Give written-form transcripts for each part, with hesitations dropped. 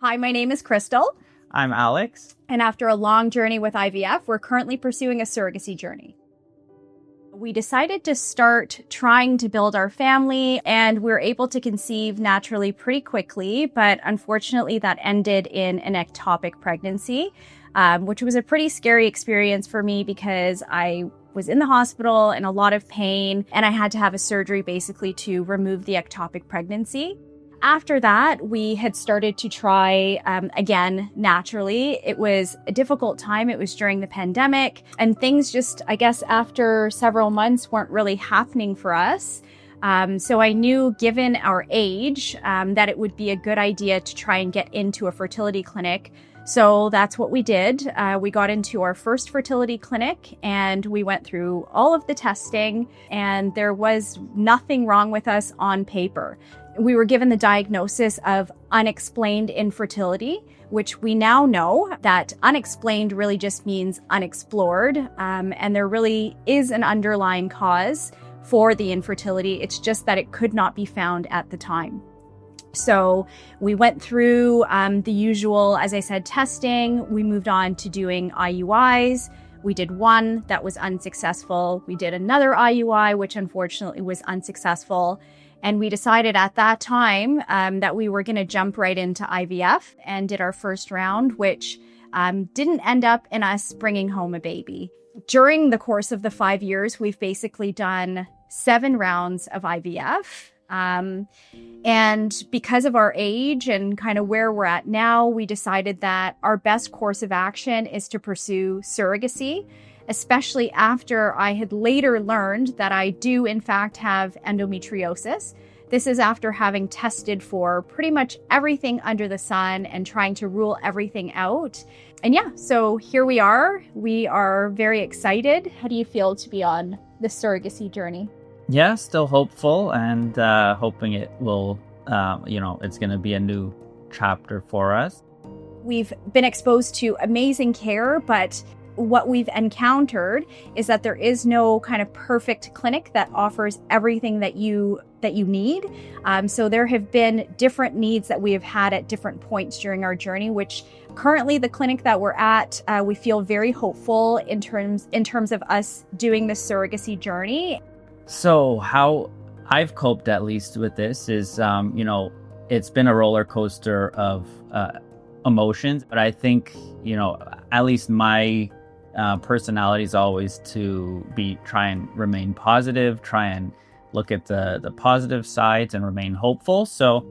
Hi, my name is Krystle. I'm Alex. And after a long journey with IVF, we're currently pursuing a surrogacy journey. We decided to start trying to build our family, and we were able to conceive naturally pretty quickly, but unfortunately that ended in an ectopic pregnancy, which was a pretty scary experience for me because I was in the hospital in a lot of pain, and I had to have a surgery basically to remove the ectopic pregnancy. After that, we had started to try again naturally. It was a difficult time. It was during the pandemic, and things just, I guess, after several months weren't really happening for us. So I knew, given our age, that it would be a good idea to try and get into a fertility clinic. So that's what we did. We got into our first fertility clinic and we went through all of the testing, and there was nothing wrong with us on paper. We were given the diagnosis of unexplained infertility, which we now know that unexplained really just means unexplored, and there really is an underlying cause for the infertility. It's just that it could not be found at the time. So we went through the usual, as I said, testing. We moved on to doing IUIs. We did one that was unsuccessful. We did another IUI, which unfortunately was unsuccessful. And we decided at that time that we were going to jump right into IVF and did our first round, which didn't end up in us bringing home a baby. During the course of the 5 years, we've basically done 7 rounds of IVF. And because of our age and kind of where we're at now, we decided that our best course of action is to pursue surrogacy, especially after I had later learned that I do in fact have endometriosis. This is after having tested for pretty much everything under the sun and trying to rule everything out. And yeah, so here we are. We are very excited. How do you feel to be on the surrogacy journey? Yeah, still hopeful and hoping it will, it's going to be a new chapter for us. We've been exposed to amazing care, but what we've encountered is that there is no kind of perfect clinic that offers everything that you need. So there have been different needs that we have had at different points during our journey, which currently the clinic that we're at, we feel very hopeful in terms of us doing the surrogacy journey. So how I've coped, at least with this, is, it's been a roller coaster of emotions, but I think, at least my personality is always to try and remain positive, try and look at the positive sides and remain hopeful. So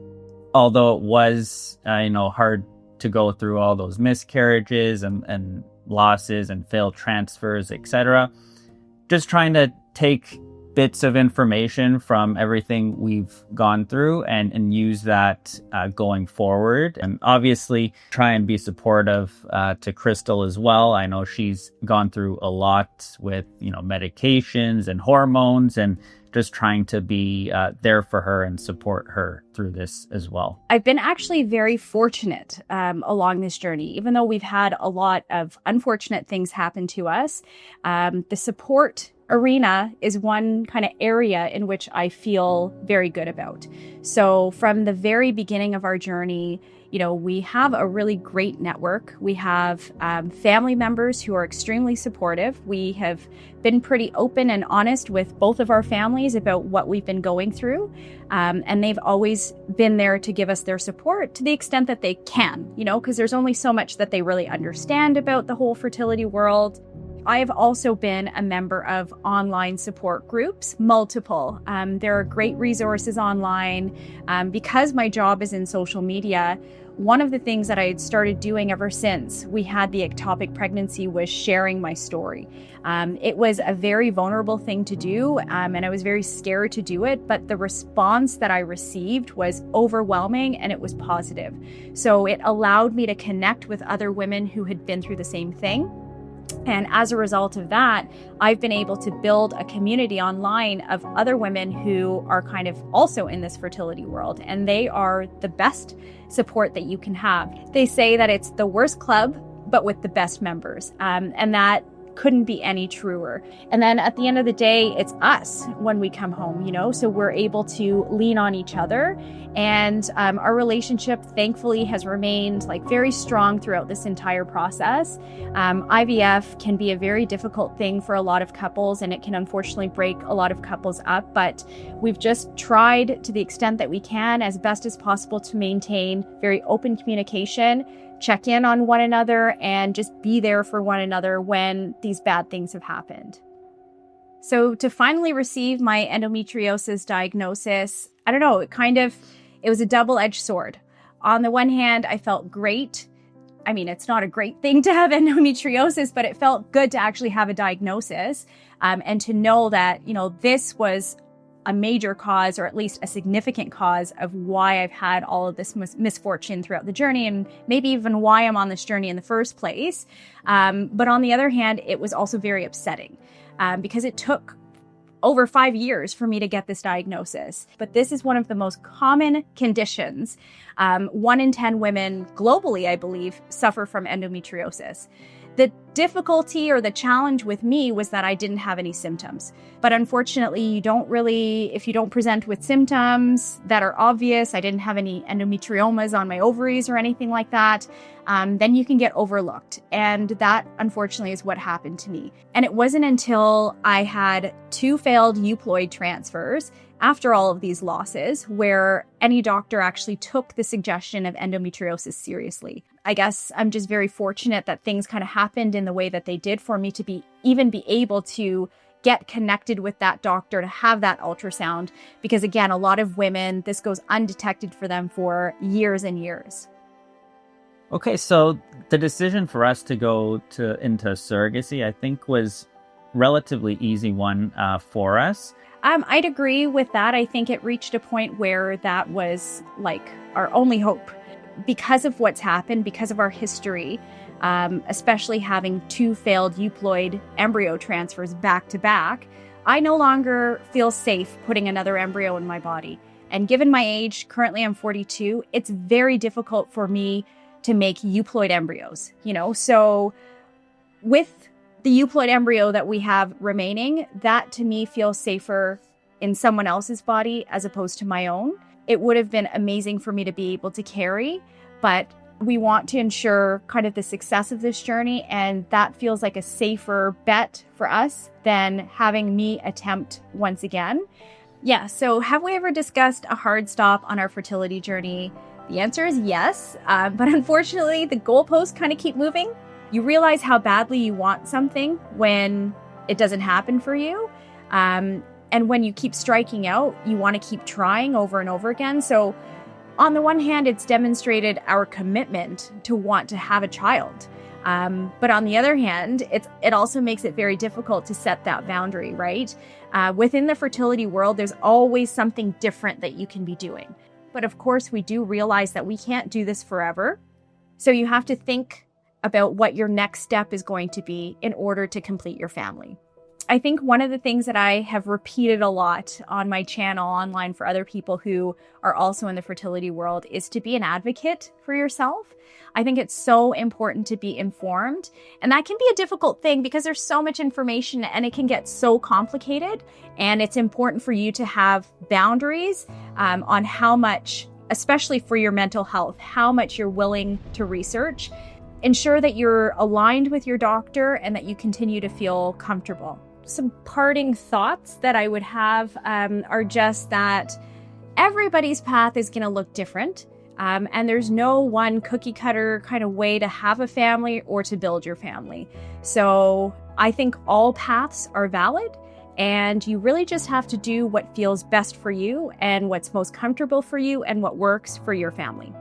although it was, hard to go through all those miscarriages and losses and failed transfers, etc., just trying to take bits of information from everything we've gone through and use that going forward. And obviously try and be supportive to Krystle as well. I know she's gone through a lot with, medications and hormones, and just trying to be there for her and support her through this as well. I've been actually very fortunate along this journey. Even though we've had a lot of unfortunate things happen to us, the support arena is one kind of area in which I feel very good about. So from the very beginning of our journey, we have a really great network. We have family members who are extremely supportive. We have been pretty open and honest with both of our families about what we've been going through. And they've always been there to give us their support to the extent that they can, because there's only so much that they really understand about the whole fertility world. I have also been a member of online support groups, multiple. There are great resources online. Because my job is in social media, one of the things that I had started doing ever since we had the ectopic pregnancy was sharing my story. It was a very vulnerable thing to do, and I was very scared to do it, but the response that I received was overwhelming and it was positive. So it allowed me to connect with other women who had been through the same thing. And as a result of that, I've been able to build a community online of other women who are kind of also in this fertility world. And they are the best support that you can have. They say that it's the worst club, but with the best members. And that couldn't be any truer. And then at the end of the day, it's us when we come home, so we're able to lean on each other. And our relationship, thankfully, has remained very strong throughout this entire process. IVF can be a very difficult thing for a lot of couples, and it can unfortunately break a lot of couples up. But we've just tried to the extent that we can, as best as possible, to maintain very open communication, check in on one another, and just be there for one another when these bad things have happened. So to finally receive my endometriosis diagnosis, I don't know, it was a double-edged sword. On the one hand, I felt great. I mean, it's not a great thing to have endometriosis, but it felt good to actually have a diagnosis, and to know that, this was a major cause, or at least a significant cause, of why I've had all of this misfortune throughout the journey, and maybe even why I'm on this journey in the first place. But on the other hand, it was also very upsetting, because it took over 5 years for me to get this diagnosis. But this is one of the most common conditions. 1 in 10 women globally, I believe, suffer from endometriosis. The difficulty or the challenge with me was that I didn't have any symptoms. But unfortunately, if you don't present with symptoms that are obvious, I didn't have any endometriomas on my ovaries or anything like that, then you can get overlooked. And that, unfortunately, is what happened to me. And it wasn't until I had 2 failed euploid transfers after all of these losses where any doctor actually took the suggestion of endometriosis seriously. I guess I'm just very fortunate that things kind of happened in the way that they did for me to even be able to get connected with that doctor, to have that ultrasound, because again, a lot of women, this goes undetected for them for years and years. Okay, so the decision for us to go into surrogacy, I think, was relatively easy one for us. I'd agree with that. I think it reached a point where that was our only hope. Because of what's happened, because of our history, especially having 2 failed euploid embryo transfers back to back, I no longer feel safe putting another embryo in my body. And given my age, currently I'm 42, it's very difficult for me to make euploid embryos, So with the euploid embryo that we have remaining, that to me feels safer in someone else's body as opposed to my own. It would have been amazing for me to be able to carry, but we want to ensure kind of the success of this journey, and that feels like a safer bet for us than having me attempt once again. Yeah, so have we ever discussed a hard stop on our fertility journey? The answer is yes, but unfortunately the goalposts kind of keep moving. You realize how badly you want something when it doesn't happen for you. And when you keep striking out, you want to keep trying over and over again. So on the one hand, it's demonstrated our commitment to want to have a child. But on the other hand, it also makes it very difficult to set that boundary, right? Within the fertility world, there's always something different that you can be doing. But of course, we do realize that we can't do this forever. So you have to think about what your next step is going to be in order to complete your family. I think one of the things that I have repeated a lot on my channel online for other people who are also in the fertility world is to be an advocate for yourself. I think it's so important to be informed, and that can be a difficult thing because there's so much information and it can get so complicated, and it's important for you to have boundaries on how much, especially for your mental health, how much you're willing to research. Ensure that you're aligned with your doctor and that you continue to feel comfortable. Some parting thoughts that I would have are just that everybody's path is going to look different. And there's no one cookie cutter kind of way to have a family or to build your family. So I think all paths are valid, and you really just have to do what feels best for you and what's most comfortable for you and what works for your family.